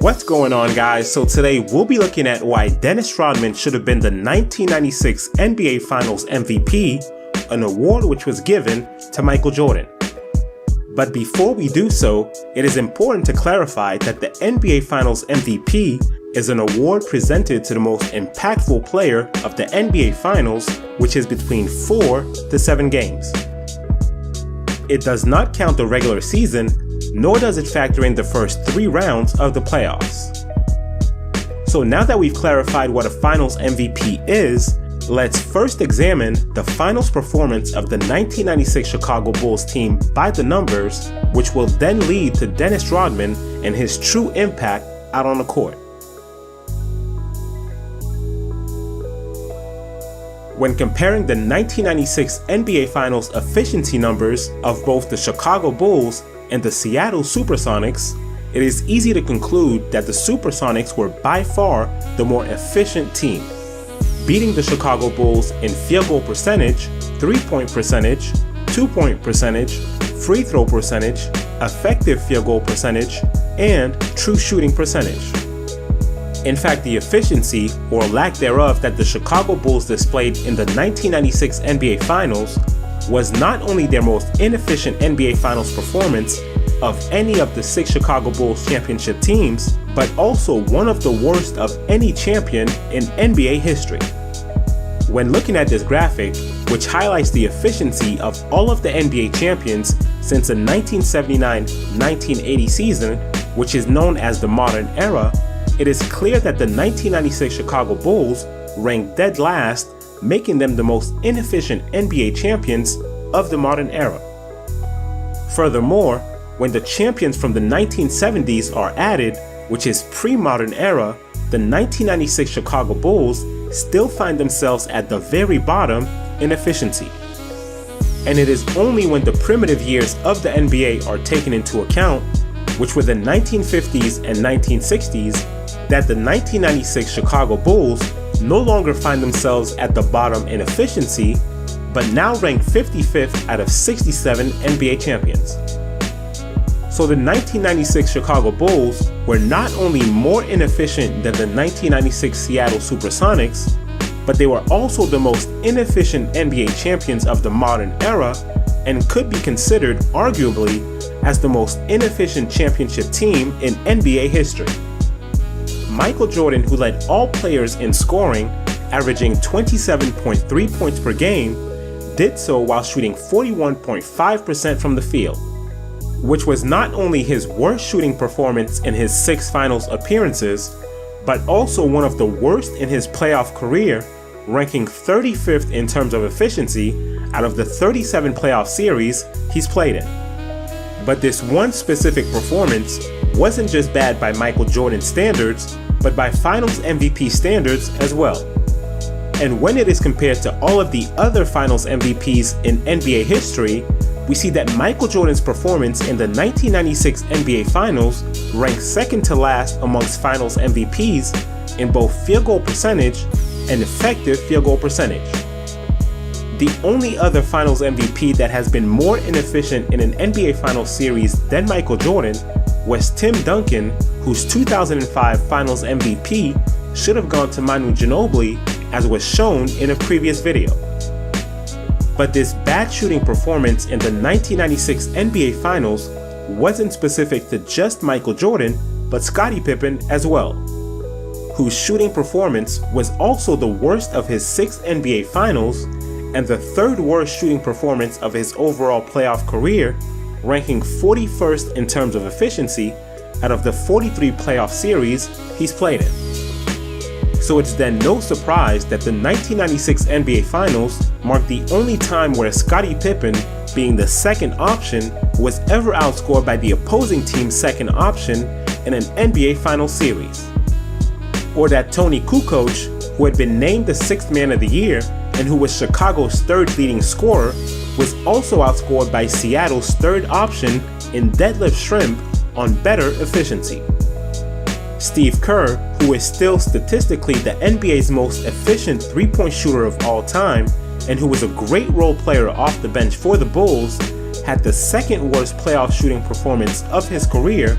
What's going on, guys? So today we'll be looking at why Dennis Rodman should have been the 1996 NBA Finals MVP, an award which was given to Michael Jordan. But before we do so, it is important to clarify that the NBA Finals MVP is an award presented to the most impactful player of the NBA Finals, which is between 4 to 7 games. It does not count the regular season, nor does it factor in the first 3 rounds of the playoffs. So now that we've clarified what a Finals MVP is, let's first examine the Finals performance of the 1996 Chicago Bulls team by the numbers, which will then lead to Dennis Rodman and his true impact out on the court. When comparing the 1996 NBA Finals efficiency numbers of both the Chicago Bulls and the Seattle Supersonics, it is easy to conclude that the Supersonics were by far the more efficient team, beating the Chicago Bulls in field goal percentage, 3-point percentage, 2-point percentage, free throw percentage, effective field goal percentage, and true shooting percentage. In fact, the efficiency, or lack thereof, that the Chicago Bulls displayed in the 1996 NBA Finals was not only their most inefficient NBA Finals performance of any of the 6 Chicago Bulls championship teams, but also one of the worst of any champion in NBA history. When looking at this graphic, which highlights the efficiency of all of the NBA champions since the 1979-1980 season, which is known as the modern era, it is clear that the 1996 Chicago Bulls ranked dead last, making them the most inefficient NBA champions of the modern era. Furthermore, when the champions from the 1970s are added, which is pre-modern era, the 1996 Chicago Bulls still find themselves at the very bottom in efficiency. And it is only when the primitive years of the NBA are taken into account, which were the 1950s and 1960s, that the 1996 Chicago Bulls no longer find themselves at the bottom in efficiency, but now rank 55th out of 67 NBA champions. So the 1996 Chicago Bulls were not only more inefficient than the 1996 Seattle Supersonics, but they were also the most inefficient NBA champions of the modern era and could be considered arguably as the most inefficient championship team in NBA history. Michael Jordan, who led all players in scoring, averaging 27.3 points per game, did so while shooting 41.5% from the field, which was not only his worst shooting performance in his 6 finals appearances, but also one of the worst in his playoff career, ranking 35th in terms of efficiency out of the 37 playoff series he's played in. But this one specific performance wasn't just bad by Michael Jordan standards, but by Finals MVP standards as well. And when it is compared to all of the other Finals MVPs in NBA history, we see that Michael Jordan's performance in the 1996 NBA Finals ranks second to last amongst Finals MVPs in both field goal percentage and effective field goal percentage. The only other Finals MVP that has been more inefficient in an NBA Finals series than Michael Jordan was Tim Duncan, whose 2005 Finals MVP should have gone to Manu Ginobili, as was shown in a previous video. But this bad shooting performance in the 1996 NBA Finals wasn't specific to just Michael Jordan, but Scottie Pippen as well, whose shooting performance was also the worst of his 6 NBA Finals and the 3rd worst shooting performance of his overall playoff career, ranking 41st in terms of efficiency out of the 43 playoff series he's played in. So it's then no surprise that the 1996 NBA Finals marked the only time where Scottie Pippen, being the second option, was ever outscored by the opposing team's second option in an NBA Finals series. Or that Tony Kukoc, who had been named the 6th Man of the Year and who was Chicago's 3rd leading scorer, was also outscored by Seattle's 3rd option in deadlift shrimp on better efficiency. Steve Kerr, who is still statistically the NBA's most efficient 3-point shooter of all time and who was a great role player off the bench for the Bulls, had the 2nd worst playoff shooting performance of his career,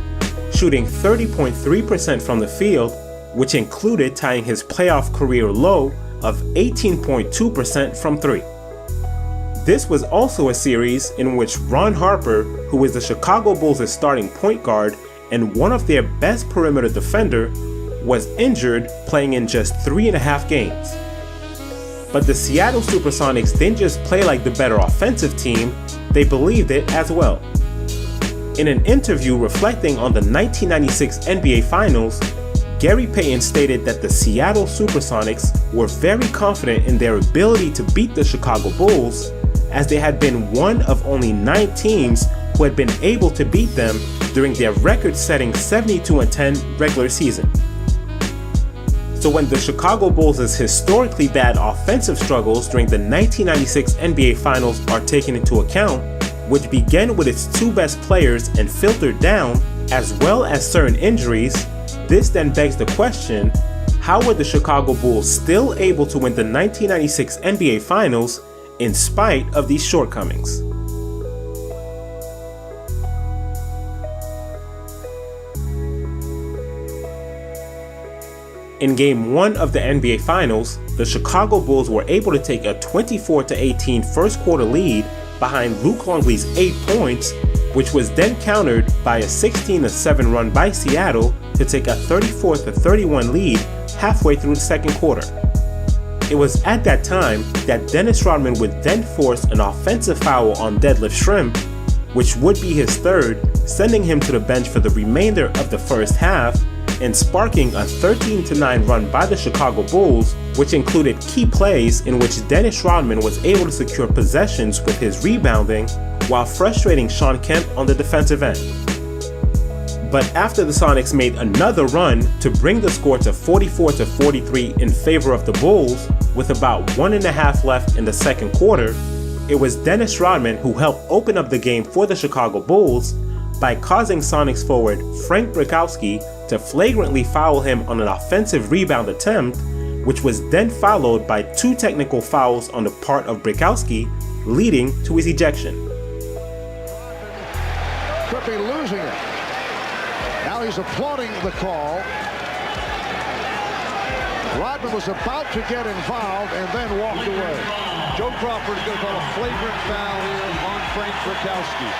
shooting 30.3% from the field, which included tying his playoff career low of 18.2% from three. This was also a series in which Ron Harper, who was the Chicago Bulls' starting point guard and one of their best perimeter defender, was injured playing in just 3.5 games. But the Seattle Supersonics didn't just play like the better offensive team, they believed it as well. In an interview reflecting on the 1996 NBA Finals, Gary Payton stated that the Seattle Supersonics were very confident in their ability to beat the Chicago Bulls, as they had been one of only 9 teams who had been able to beat them during their record-setting 72-10 regular season. So when the Chicago Bulls' historically bad offensive struggles during the 1996 NBA Finals are taken into account, which began with its 2 best players and filtered down, as well as certain injuries, this then begs the question, how were the Chicago Bulls still able to win the 1996 NBA Finals in spite of these shortcomings? In Game 1 of the NBA Finals, the Chicago Bulls were able to take a 24-18 first quarter lead behind Luke Longley's 8 points, which was then countered by a 16-7 run by Seattle to take a 34-31 lead halfway through the second quarter. It was at that time that Dennis Rodman would then force an offensive foul on Deadlift Shrimp, which would be his third, sending him to the bench for the remainder of the first half, and sparking a 13-9 run by the Chicago Bulls, which included key plays in which Dennis Rodman was able to secure possessions with his rebounding while frustrating Shawn Kemp on the defensive end. But after the Sonics made another run to bring the score to 44-43 in favor of the Bulls, with about 1.5 left in the second quarter, it was Dennis Rodman who helped open up the game for the Chicago Bulls by causing Sonics forward Frank Brickowski to flagrantly foul him on an offensive rebound attempt, which was then followed by 2 technical fouls on the part of Brickowski, leading to his ejection. Could be losing it. Now he's applauding the call. Rodman was about to get involved and then walked away. Joe Crawford is going to call a flagrant foul here on Frank Brickowski.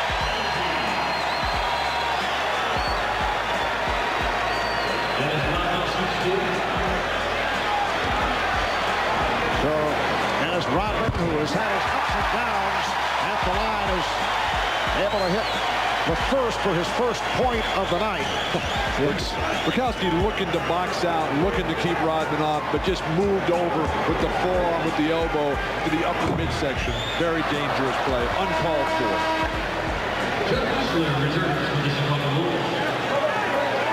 So, Dennis Rodman, who has had his ups and downs at the line, is able to hit the first for his first point of the night. Brickowski looking to box out, looking to keep Rodman off, but just moved over with the forearm, with the elbow to the upper midsection. Very dangerous play, uncalled for.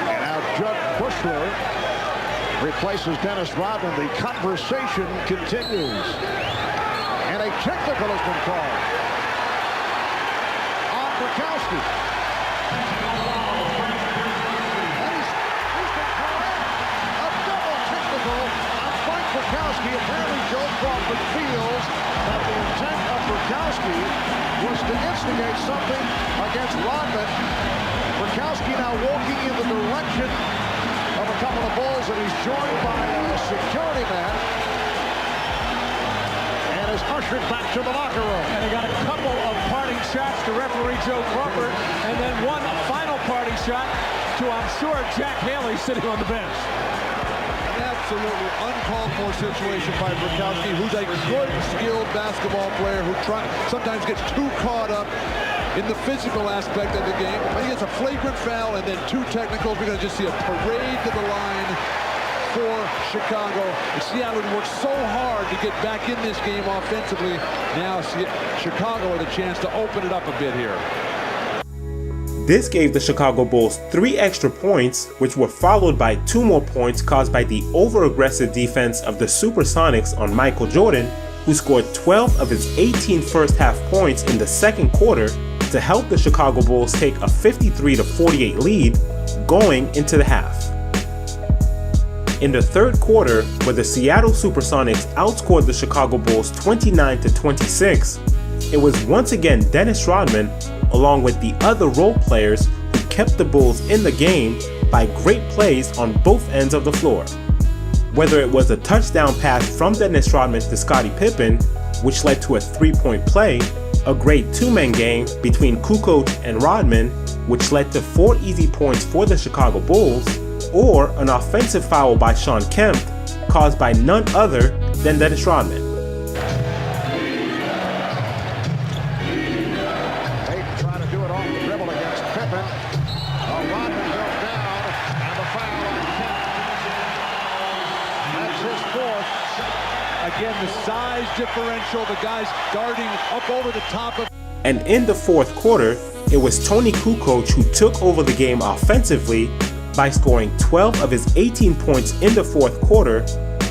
And now Judd Bushler replaces Dennis Rodman. The conversation continues. And a technical has been called on Brickowski. And he's been called a double technical on Frank Brickowski. Apparently Joe Crawford feels that the intent of Brickowski was to instigate something against Rodman. Brickowski now walking in the direction of a couple of Bulls, and he's joined by a security man and is ushered back to the locker room. And they got a couple of parting shots to referee Joe Crawford, and then one final parting shot to, I'm sure, Jack Haley sitting on the bench. An absolutely uncalled for situation by Brickowski, who's a good, skilled basketball player who sometimes gets too caught up in the physical aspect of the game. But he has a flagrant foul and then 2 technicals. We're going to just see a parade to the line for Chicago. And Seattle worked so hard to get back in this game offensively. Now Chicago with a chance to open it up a bit here. This gave the Chicago Bulls 3 extra points, which were followed by 2 more points caused by the over-aggressive defense of the Supersonics on Michael Jordan, who scored 12 of his 18 first-half points in the second quarter to help the Chicago Bulls take a 53-48 lead going into the half. In the third quarter, where the Seattle Supersonics outscored the Chicago Bulls 29-26, it was once again Dennis Rodman, along with the other role players, who kept the Bulls in the game by great plays on both ends of the floor. Whether it was a touchdown pass from Dennis Rodman to Scottie Pippen, which led to a three-point play, a great two-man game between Kukoc and Rodman, which led to 4 easy points for the Chicago Bulls, or an offensive foul by Shawn Kemp caused by none other than Dennis Rodman. Payton trying to do it off the dribble against Pippen. Rodman goes down, and the foul on Kemp. That's his fourth. Again, the size differential, the guys darting up over the top of. And in the fourth quarter, it was Tony Kukoc who took over the game offensively by scoring 12 of his 18 points in the fourth quarter,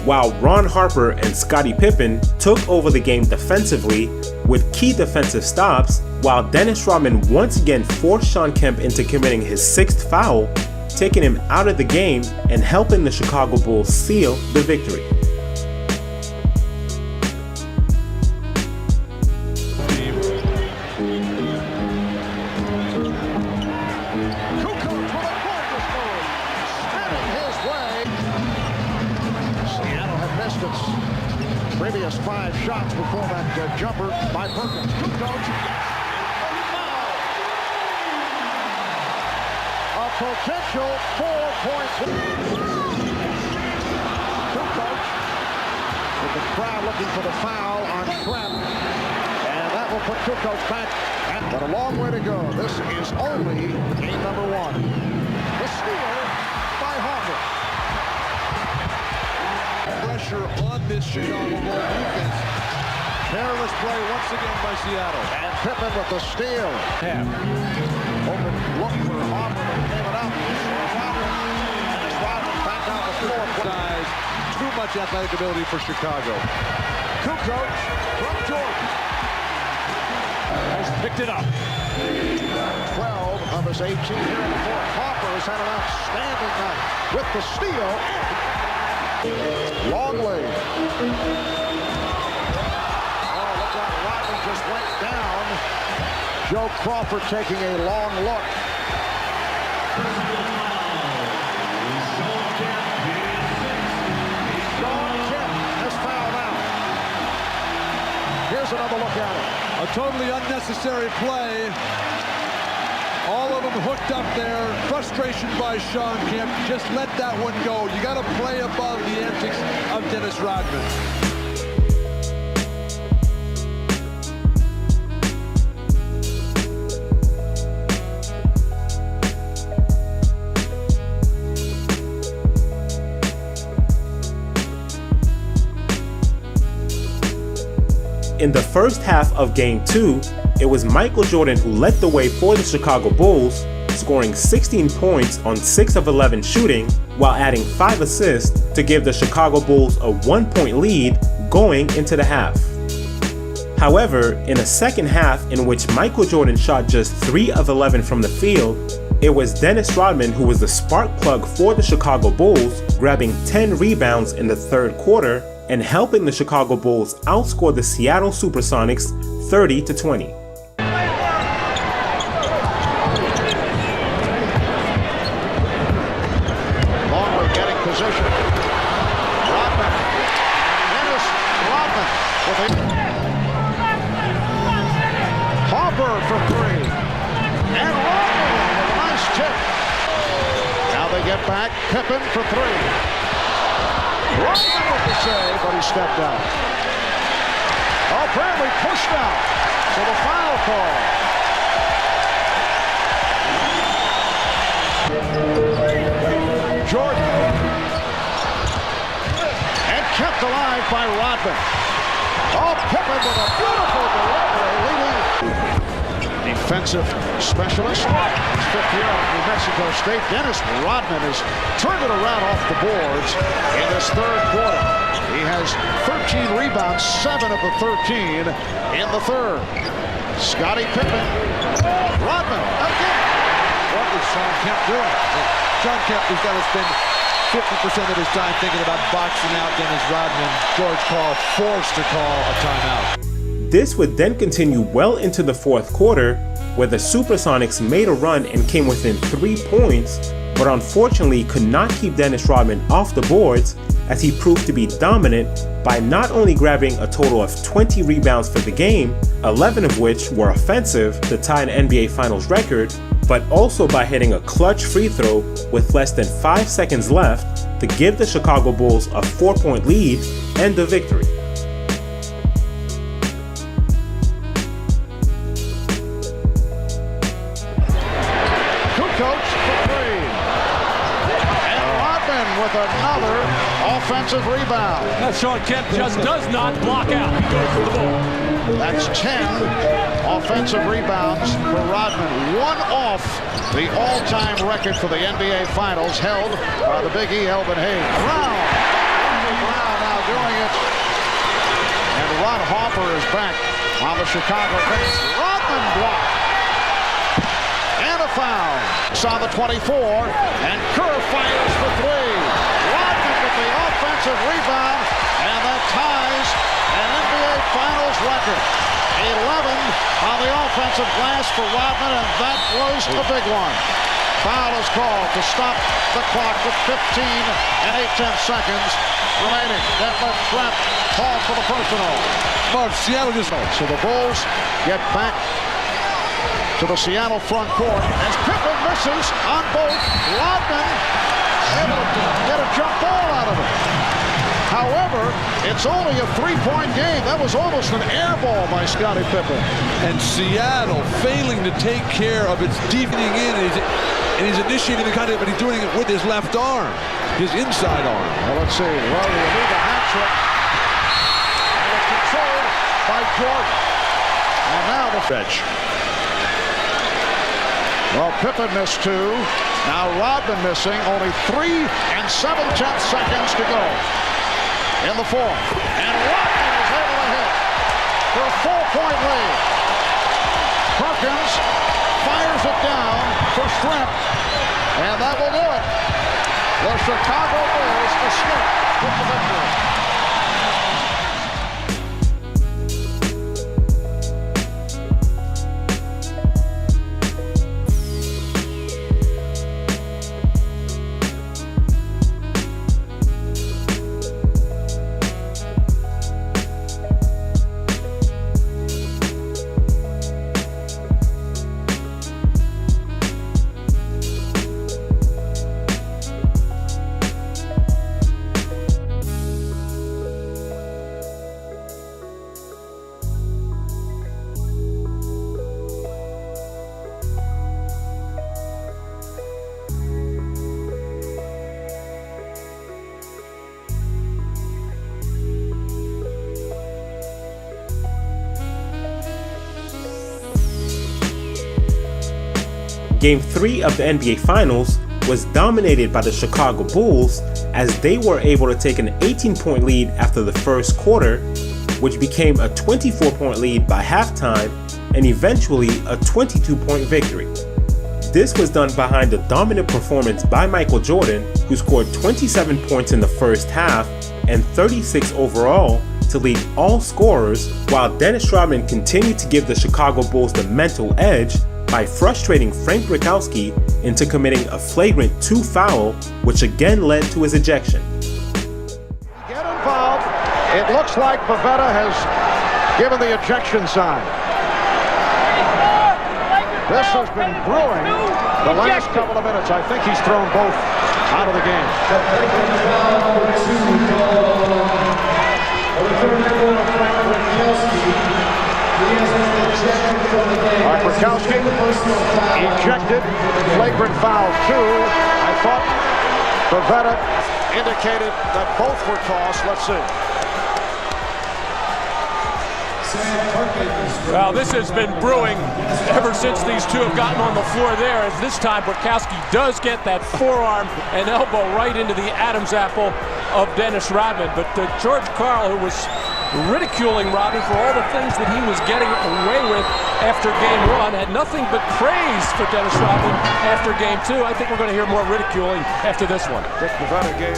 while Ron Harper and Scottie Pippen took over the game defensively with key defensive stops, while Dennis Rodman once again forced Shawn Kemp into committing his 6th foul, taking him out of the game and helping the Chicago Bulls seal the victory. Previous 5 shots before that jumper by Perkins. Kukoc. A potential 4-point. Kukoc with the crowd looking for the foul on Trent. And that will put Kukoc back. But a long way to go. This is only game number 1. The steal by Harper. Pressure on this Chicago Bulls defense. Careless play once again by Seattle. And Pippen with the steal. Open look for Harper and gave it up. Rodman back down the floor. Size, too much athletic ability for Chicago. Kukoc from Jordan. Has picked it up. 12 of his 18 here in the fourth. Harper has had an outstanding night with the steal. Longley. Oh, look like Rodman just went down. Joe Crawford taking a long look. Shawn Kemp has fouled out. Here's another look at it. A totally unnecessary play. All of them hooked up there. Frustration by Shawn Kemp. Just let that one go. You got to play above the antics of Dennis Rodman. In the first half of Game 2, it was Michael Jordan who led the way for the Chicago Bulls, scoring 16 points on 6 of 11 shooting, while adding 5 assists to give the Chicago Bulls a 1-point lead going into the half. However, in a second half in which Michael Jordan shot just 3 of 11 from the field, it was Dennis Rodman who was the spark plug for the Chicago Bulls, grabbing 10 rebounds in the third quarter and helping the Chicago Bulls outscore the Seattle Supersonics 30-20. Longley getting position. Rodman. Dennis Rodman with a Harper for 3. And Rodman with a nice tip. Now they get back. Pippen for 3. Rodman with the save, but he stepped out. Oh, apparently pushed out. So the foul call. Jordan. And kept alive by Rodman. Oh, Pippen with a beautiful delivery, leading. Defensive specialist. His 5th year at New Mexico State. Dennis Rodman has turned it around off the boards in this third quarter. He has 13 rebounds, 7 of the 13 in the third. Scottie Pippen. Rodman again. What is Shawn Kemp doing? Shawn Kemp has got to spend 50% of his time thinking about boxing out Dennis Rodman. George Karl forced to call a timeout. This would then continue well into the fourth quarter, where the Supersonics made a run and came within 3 points, but unfortunately could not keep Dennis Rodman off the boards, as he proved to be dominant by not only grabbing a total of 20 rebounds for the game, 11 of which were offensive to tie an NBA Finals record, but also by hitting a clutch free throw with less than 5 seconds left to give the Chicago Bulls a 4-point lead and the victory. Another offensive rebound. Now Sean Kemp just does not block out. He goes for the ball. That's 10 offensive rebounds for Rodman. One off the all-time record for the NBA Finals, held by the Big E, Elvin Hayes. Brown now doing it. And Ron Harper is back on the Chicago bench. Rodman blocked. And a foul. It's on the 24, and Kerr fires for 3. Rodman with the offensive rebound, and that ties an NBA Finals record. 11 on the offensive glass for Rodman, and that was a big one. Foul is called to stop the clock with 15 and 8/10 seconds remaining. That left trap called for the personal. Mark, Seattle just... So the Bulls get back to the Seattle front court as Pippen misses on both. Rodman able to get a jump ball out of it. However, it's only a 3-point game. That was almost an air ball by Scottie Pippen. And Seattle failing to take care of its deepening in, and he's initiating the contact, but he's doing it with his left arm, his inside arm. Well, let's see. Well, we need a hat trick. And it's controlled by Jordan. And now the bench. Well, Pippen missed 2. Now Rodman missing. Only 3 and 7/10 seconds to go in the fourth. And Rodman is able to hit for a 4-point lead. Perkins fires it down for Shrimp. And that will do it. The Chicago Bulls escape with the victory. Game 3 of the NBA Finals was dominated by the Chicago Bulls, as they were able to take an 18-point lead after the first quarter, which became a 24-point lead by halftime, and eventually a 22-point victory. This was done behind a dominant performance by Michael Jordan, who scored 27 points in the first half and 36 overall to lead all scorers, while Dennis Rodman continued to give the Chicago Bulls the mental edge by frustrating Frank Brickowski into committing a flagrant 2 foul, which again led to his ejection. Get involved. It looks like Pavetta has given the ejection sign. This has been brewing the last couple of minutes. I think he's thrown both out of the game. Brickowski ejected, flagrant foul 2. I thought Pavetta indicated that both were tossed. Let's see. Well, this has been brewing ever since these two have gotten on the floor there, as this time Brickowski does get that forearm and elbow right into the Adam's apple of Dennis Rodman. But George Karl, who was ridiculing Rodman for all the things that he was getting away with after Game 1, had nothing but praise for Dennis Rodman after Game 2. I think we're going to hear more ridiculing after this one. Dick Pavetta gave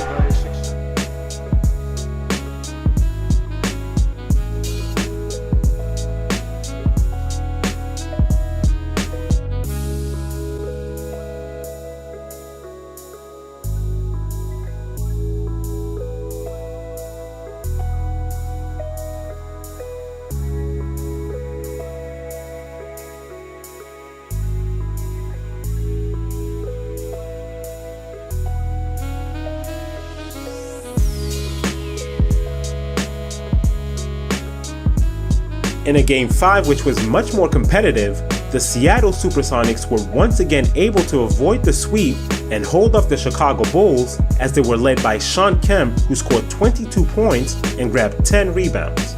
In a Game 5 which was much more competitive, the Seattle Supersonics were once again able to avoid the sweep and hold off the Chicago Bulls as they were led by Shawn Kemp, who scored 22 points and grabbed 10 rebounds.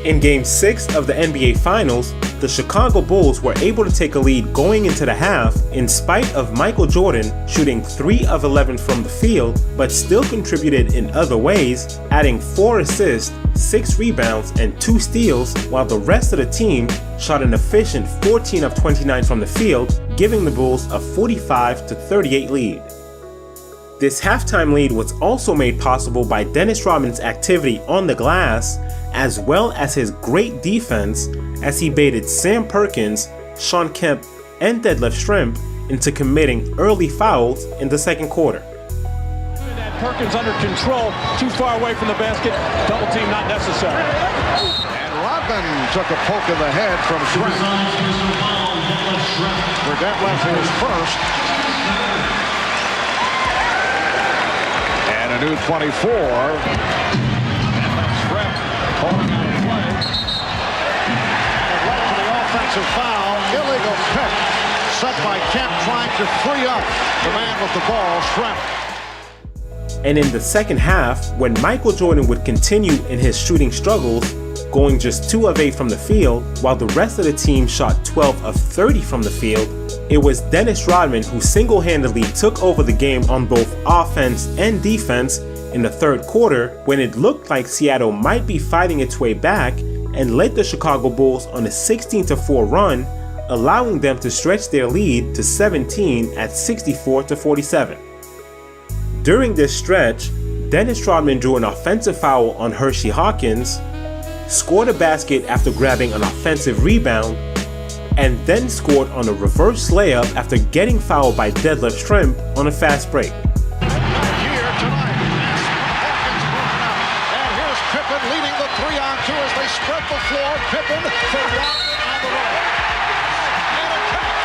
In Game 6 of the NBA Finals, the Chicago Bulls were able to take a lead going into the half in spite of Michael Jordan shooting 3 of 11 from the field, but still contributed in other ways, adding 4 assists, 6 rebounds, and 2 steals, while the rest of the team shot an efficient 14 of 29 from the field, giving the Bulls a 45-38 lead. This halftime lead was also made possible by Dennis Rodman's activity on the glass, as well as his great defense as he baited Sam Perkins, Shawn Kemp, and Deadlift Shrimp into committing early fouls in the second quarter. Perkins under control, too far away from the basket, double team not necessary. And Rodman took a poke in the head from Shrimp. For Detlef his first. And a new 24. Shrimp holding out play. It led to the offensive foul. Illegal pick set by Kemp trying to free up the man with the ball, Shrimp. And in the second half, when Michael Jordan would continue in his shooting struggles, going just 2 of 8 from the field, while the rest of the team shot 12 of 30 from the field, it was Dennis Rodman who single-handedly took over the game on both offense and defense in the third quarter, when it looked like Seattle might be fighting its way back, and led the Chicago Bulls on a 16-4 run, allowing them to stretch their lead to 17 at 64-47. During this stretch, Dennis Rodman drew an offensive foul on Hershey Hawkins, scored a basket after grabbing an offensive rebound, and then scored on a reverse layup after getting fouled by Deadlift Shrimp on a fast break. Here tonight, Hawkins broken out. And here's Pippen leading the 3-on-2 as they spread the floor. Pippen for Rodman on the roll. And a catch.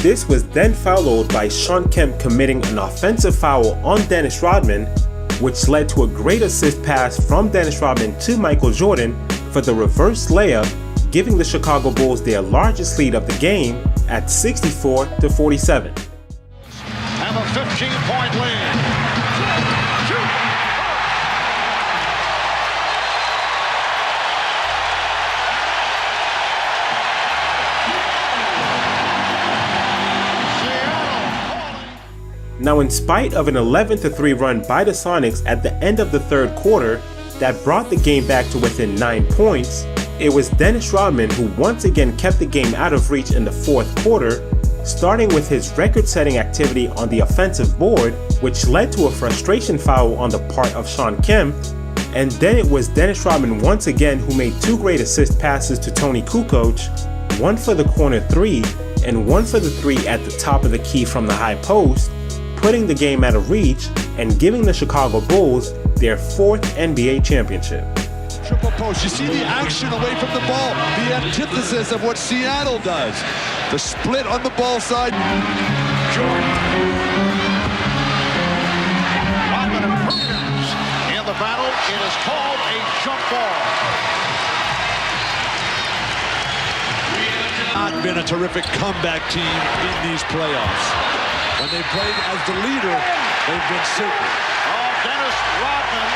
This was then followed by Shawn Kemp committing an offensive foul on Dennis Rodman, which led to a great assist pass from Dennis Rodman to Michael Jordan for the reverse layup, giving the Chicago Bulls their largest lead of the game at 64-47. Have a 15-point lead. Now, in spite of an 11-3 run by the Sonics at the end of the third quarter that brought the game back to within 9 points, it was Dennis Rodman who once again kept the game out of reach in the fourth quarter, starting with his record-setting activity on the offensive board, which led to a frustration foul on the part of Shawn Kemp, and then it was Dennis Rodman once again who made 2 great assist passes to Tony Kukoc, one for the corner 3 and one for the 3 at the top of the key from the high post, putting the game out of reach and giving the Chicago Bulls their 4th NBA championship. Triple post, you see the action away from the ball, the antithesis of what Seattle does. The split on the ball side. Jordan. Rodman and Perkins in the battle. It is called a jump ball. Not been a terrific comeback team in these playoffs. When they played as the leader, they've been super. Oh, Dennis Rodman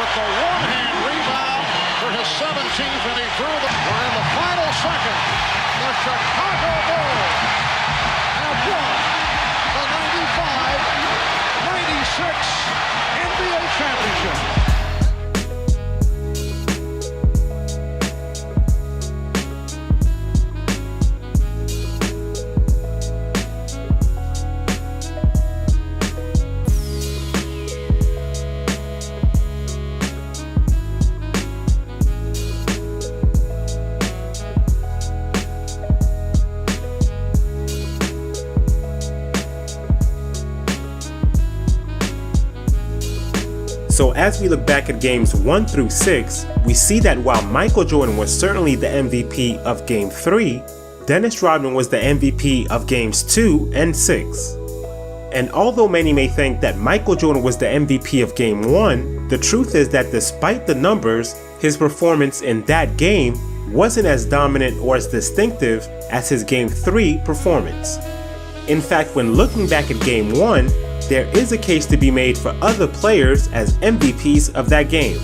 with the one-hand rebound for his 17th, and he threw the... We're in the final second. The Chicago Bulls have won the 95-96 NBA championship. So as we look back at games 1 through 6, we see that while Michael Jordan was certainly the MVP of Game 3, Dennis Rodman was the MVP of Games 2 and 6. And although many may think that Michael Jordan was the MVP of Game 1, the truth is that despite the numbers, his performance in that game wasn't as dominant or as distinctive as his Game 3 performance. In fact, when looking back at Game 1, there is a case to be made for other players as MVPs of that game.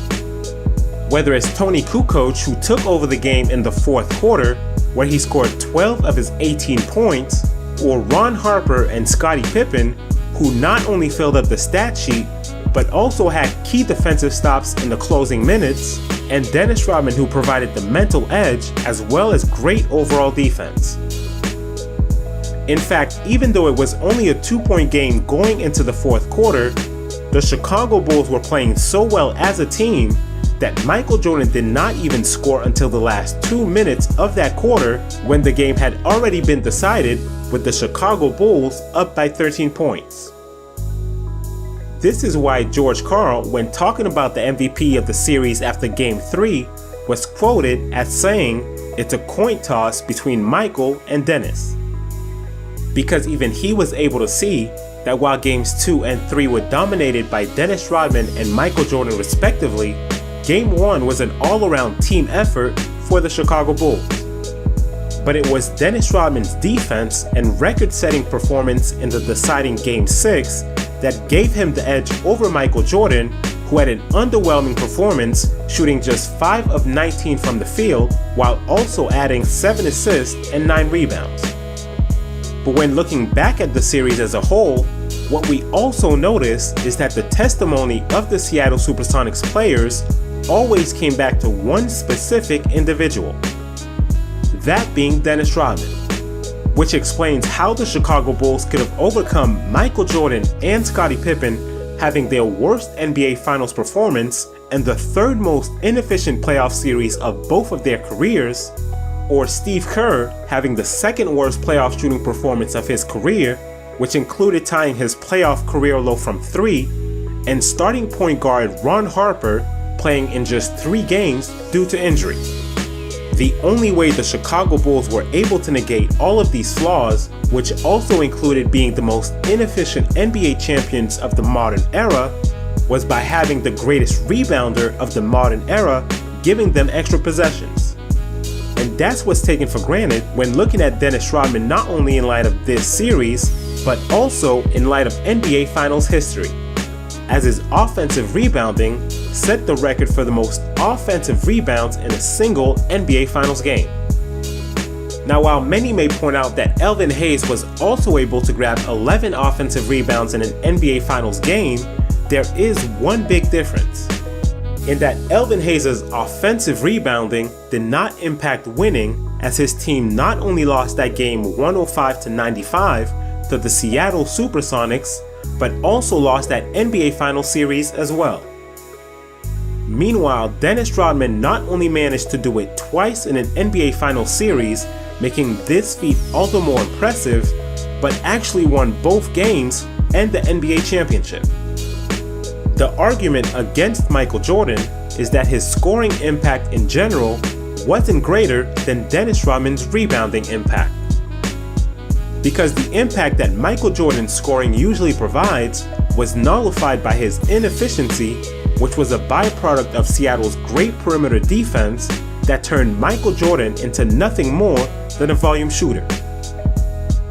Whether it's Tony Kukoc, who took over the game in the fourth quarter, where he scored 12 of his 18 points, or Ron Harper and Scottie Pippen, who not only filled up the stat sheet, but also had key defensive stops in the closing minutes, and Dennis Rodman, who provided the mental edge as well as great overall defense. In fact, even though it was only a 2-point game going into the fourth quarter, the Chicago Bulls were playing so well as a team that Michael Jordan did not even score until the last 2 minutes of that quarter, when the game had already been decided with the Chicago Bulls up by 13 points. This is why George Karl, when talking about the MVP of the series after Game 3, was quoted as saying, "It's a coin toss between Michael and Dennis." Because even he was able to see that while Games 2 and 3 were dominated by Dennis Rodman and Michael Jordan respectively, Game 1 was an all-around team effort for the Chicago Bulls. But it was Dennis Rodman's defense and record-setting performance in the deciding Game 6 that gave him the edge over Michael Jordan, who had an underwhelming performance, shooting just 5 of 19 from the field, while also adding 7 assists and 9 rebounds. But when looking back at the series as a whole, what we also notice is that the testimony of the Seattle Supersonics players always came back to one specific individual, that being Dennis Rodman, which explains how the Chicago Bulls could have overcome Michael Jordan and Scottie Pippen having their worst NBA Finals performance and the third most inefficient playoff series of both of their careers, or Steve Kerr having the second worst playoff shooting performance of his career, which included tying his playoff career low from 3, and starting point guard Ron Harper playing in just 3 games due to injury. The only way the Chicago Bulls were able to negate all of these flaws, which also included being the most inefficient NBA champions of the modern era, was by having the greatest rebounder of the modern era giving them extra possessions. And that's what's taken for granted when looking at Dennis Rodman, not only in light of this series, but also in light of NBA Finals history, as his offensive rebounding set the record for the most offensive rebounds in a single NBA Finals game. Now, while many may point out that Elvin Hayes was also able to grab 11 offensive rebounds in an NBA Finals game, there is one big difference, in that Elvin Hayes' offensive rebounding did not impact winning, as his team not only lost that game 105-95 to the Seattle Supersonics, but also lost that NBA Finals series as well. Meanwhile, Dennis Rodman not only managed to do it twice in an NBA Finals series, making this feat all the more impressive, but actually won both games and the NBA championship. The argument against Michael Jordan is that his scoring impact in general wasn't greater than Dennis Rodman's rebounding impact. Because the impact that Michael Jordan's scoring usually provides was nullified by his inefficiency, which was a byproduct of Seattle's great perimeter defense that turned Michael Jordan into nothing more than a volume shooter.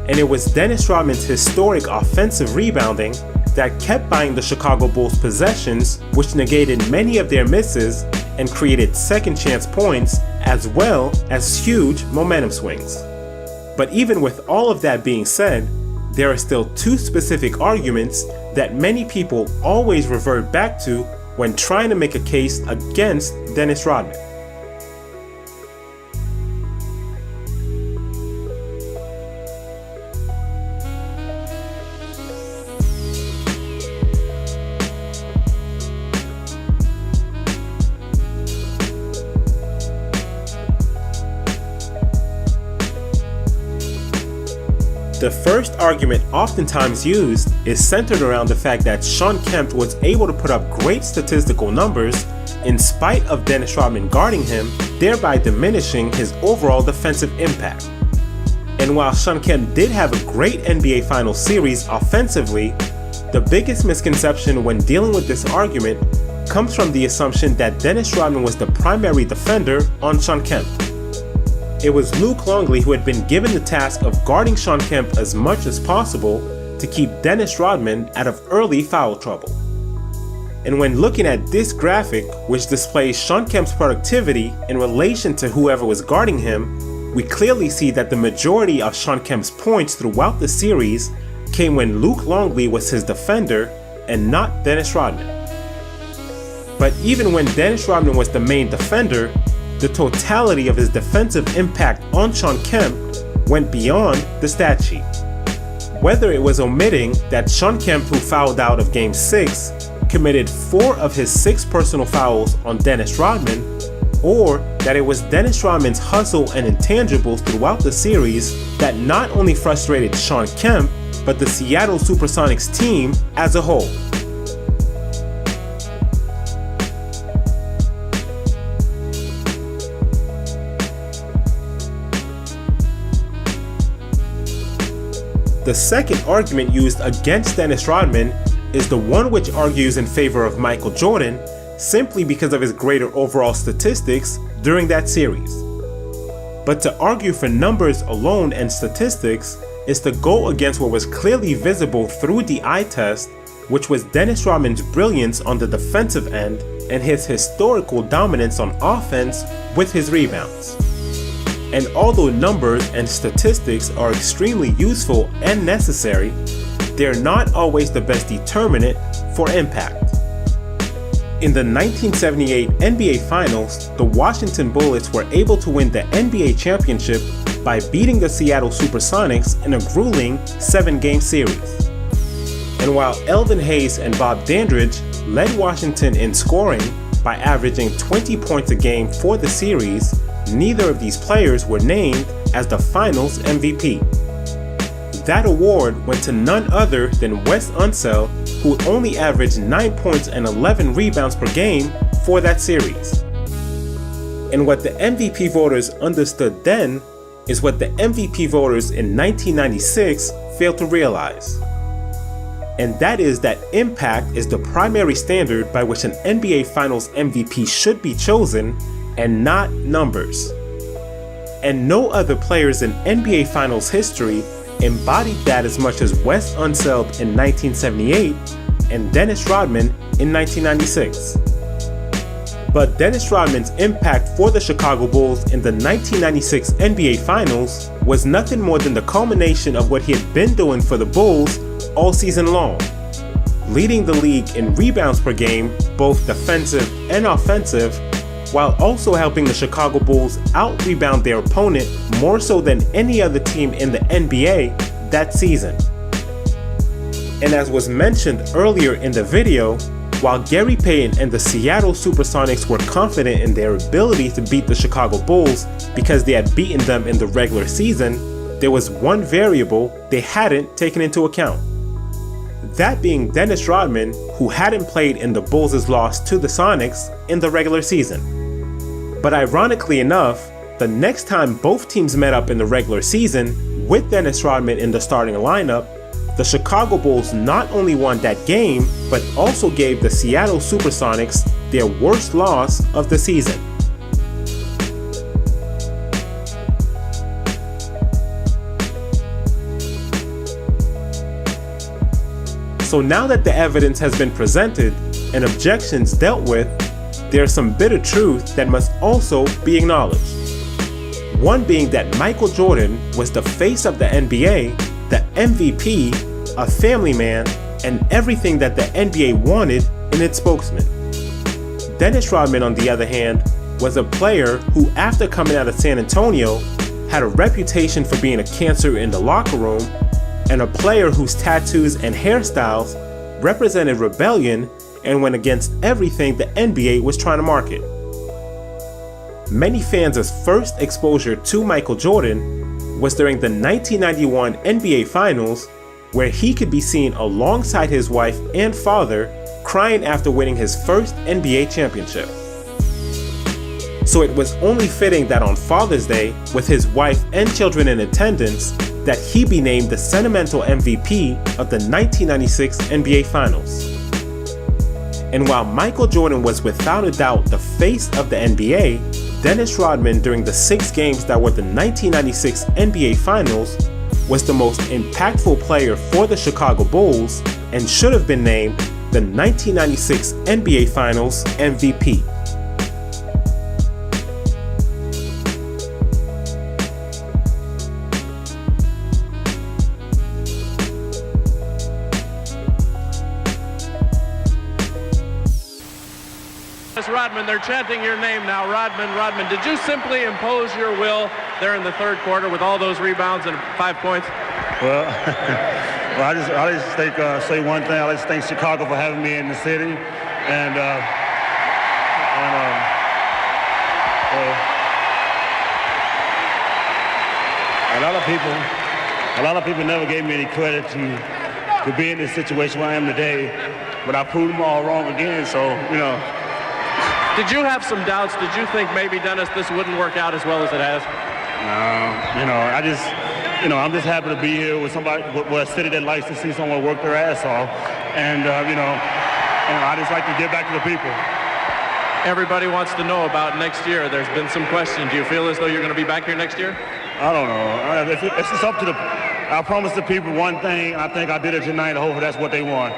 And it was Dennis Rodman's historic offensive rebounding that kept buying the Chicago Bulls possessions, which negated many of their misses and created second chance points as well as huge momentum swings. But even with all of that being said, there are still 2 specific arguments that many people always revert back to when trying to make a case against Dennis Rodman. The first argument oftentimes used is centered around the fact that Shawn Kemp was able to put up great statistical numbers in spite of Dennis Rodman guarding him, thereby diminishing his overall defensive impact. And while Shawn Kemp did have a great NBA Finals series offensively, the biggest misconception when dealing with this argument comes from the assumption that Dennis Rodman was the primary defender on Shawn Kemp. It was Luke Longley who had been given the task of guarding Shawn Kemp as much as possible to keep Dennis Rodman out of early foul trouble. And when looking at this graphic, which displays Shawn Kemp's productivity in relation to whoever was guarding him, we clearly see that the majority of Shawn Kemp's points throughout the series came when Luke Longley was his defender and not Dennis Rodman. But even when Dennis Rodman was the main defender, the totality of his defensive impact on Shawn Kemp went beyond the stat sheet. Whether it was omitting that Shawn Kemp, who fouled out of Game 6, committed 4 of his 6 personal fouls on Dennis Rodman, or that it was Dennis Rodman's hustle and intangibles throughout the series that not only frustrated Shawn Kemp, but the Seattle Supersonics team as a whole. The second argument used against Dennis Rodman is the one which argues in favor of Michael Jordan simply because of his greater overall statistics during that series. But to argue for numbers alone and statistics is to go against what was clearly visible through the eye test, which was Dennis Rodman's brilliance on the defensive end and his historical dominance on offense with his rebounds. And although numbers and statistics are extremely useful and necessary, they're not always the best determinant for impact. In the 1978 NBA Finals, the Washington Bullets were able to win the NBA championship by beating the Seattle Supersonics in a grueling 7-game series. And while Elvin Hayes and Bob Dandridge led Washington in scoring by averaging 20 points a game for the series, neither of these players were named as the Finals MVP. That award went to none other than Wes Unseld, who only averaged 9 points and 11 rebounds per game for that series. And what the MVP voters understood then is what the MVP voters in 1996 failed to realize. And that is that impact is the primary standard by which an NBA Finals MVP should be chosen, and not numbers. And no other players in NBA Finals history embodied that as much as Wes Unseld in 1978 and Dennis Rodman in 1996. But Dennis Rodman's impact for the Chicago Bulls in the 1996 NBA Finals was nothing more than the culmination of what he had been doing for the Bulls all season long, leading the league in rebounds per game, both defensive and offensive, while also helping the Chicago Bulls out-rebound their opponent more so than any other team in the NBA that season. And as was mentioned earlier in the video, while Gary Payton and the Seattle Supersonics were confident in their ability to beat the Chicago Bulls because they had beaten them in the regular season, there was one variable they hadn't taken into account. That being Dennis Rodman, who hadn't played in the Bulls' loss to the Sonics in the regular season. But ironically enough, the next time both teams met up in the regular season with Dennis Rodman in the starting lineup, the Chicago Bulls not only won that game, but also gave the Seattle Supersonics their worst loss of the season. So now that the evidence has been presented and objections dealt with, there's some bitter truth that must also be acknowledged. One being that Michael Jordan was the face of the NBA, the MVP, a family man, and everything that the NBA wanted in its spokesman. Dennis Rodman, on the other hand, was a player who, after coming out of San Antonio, had a reputation for being a cancer in the locker room, and a player whose tattoos and hairstyles represented rebellion and went against everything the NBA was trying to market. Many fans' first exposure to Michael Jordan was during the 1991 NBA Finals, where he could be seen alongside his wife and father crying after winning his first NBA championship. so it was only fitting that on Father's Day, with his wife and children in attendance, that he be named the sentimental MVP of the 1996 NBA Finals. And while Michael Jordan was without a doubt the face of the NBA, Dennis Rodman, during the 6 games that were the 1996 NBA Finals, was the most impactful player for the Chicago Bulls and should have been named the 1996 NBA Finals MVP. Rodman, they're chanting your name now. Rodman, Rodman. Did you simply impose your will there in the third quarter with all those rebounds and 5 points? Well, I just think, say one thing. I just thank Chicago for having me in the city, and a lot of people never gave me any credit to be in this situation where I am today, but I proved them all wrong again. So Did you have some doubts? Did you think maybe, Dennis, this wouldn't work out as well as it has? No, I'm just happy to be here with somebody, with a city that likes to see someone work their ass off, and I just like to give back to the people. Everybody wants to know about next year. There's been some questions. Do you feel as though you're going to be back here next year? I don't know. It's just up to I promised the people one thing. I think I did it tonight. I hope that's what they want.